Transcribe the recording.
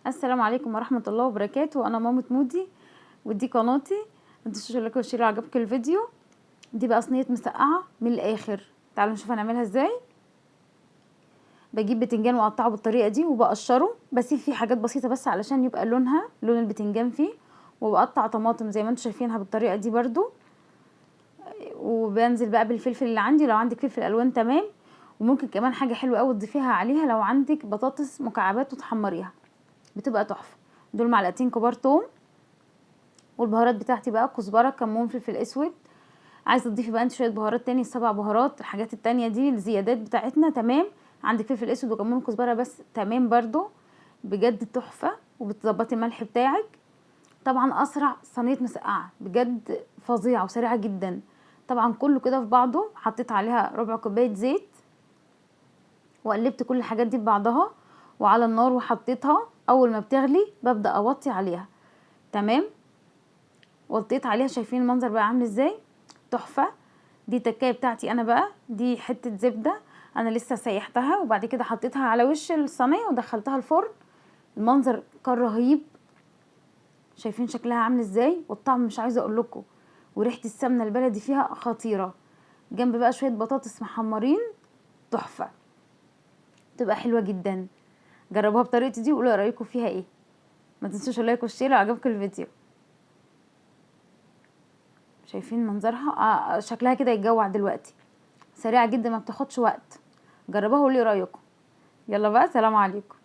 السلام عليكم ورحمة الله وبركاته. انا مامة مودي ودي قناتي. متنسوش لايك وشير لو عجبك الفيديو. دي بقى صينية مسقعة من الاخر. تعالوا نشوف هنعملها ازاي. بجيب بتنجان واقطعه بالطريقة دي وبقشره، بسيب فيه حاجات بسيطة بس علشان يبقى لون البتنجان فيه. وبقطع طماطم زي ما انتم شايفينها بالطريقة دي برضو. وبنزل بقى بالفلفل اللي عندي، لو عندك فلفل الوان تمام. وممكن كمان حاجة حلوة قوي تضيفيها عليها لو عندك بطاطس مكعبات وتحمريها، بتبقى تحفة. دول معلقتين كبار توم. والبهارات بتاعتي بقى كزبره، كمون، فلفل اسود. عايزه تضيفي بقى انت شويه بهارات تاني، 7 بهارات. الحاجات التانية دي الزيادات بتاعتنا تمام. عندك فلفل اسود وكمون وكزبره بس تمام برضو. بجد تحفه. وبتظبطي الملح بتاعك. طبعا اسرع صينيه مسقعه بجد، فظيعه وسريعه جدا. طبعا كله كده في بعضه. حطيت عليها ربع كوبايه زيت وقلبت كل الحاجات دي ببعضها وعلى النار وحطيتها. اول ما بتغلي ببدا اوطي عليها. تمام. وطيت عليها. شايفين المنظر بقى عامل ازاي؟ تحفه. دي التكايه بتاعتي انا بقى. دي حته زبده انا لسه سيحتها وبعد كده حطيتها على وش الصينيه ودخلتها الفرن. المنظر كان رهيب. شايفين شكلها عامل ازاي؟ والطعم مش عايزه اقول لكم. وريحه السمنه البلدي فيها خطيره. جنب بقى شويه بطاطس محمرين. تحفه. تبقى حلوه جدا. جربوها بطريقتي دي وقولوا رايكم فيها ايه. ما تنسوش اللايك والشير لو عجبكم الفيديو. شايفين منظرها؟ شكلها كده يتجوع دلوقتي. سريعه جدا ما بتاخدش وقت. جربوها وقولي رايكم. يلا بقى، سلام عليكم.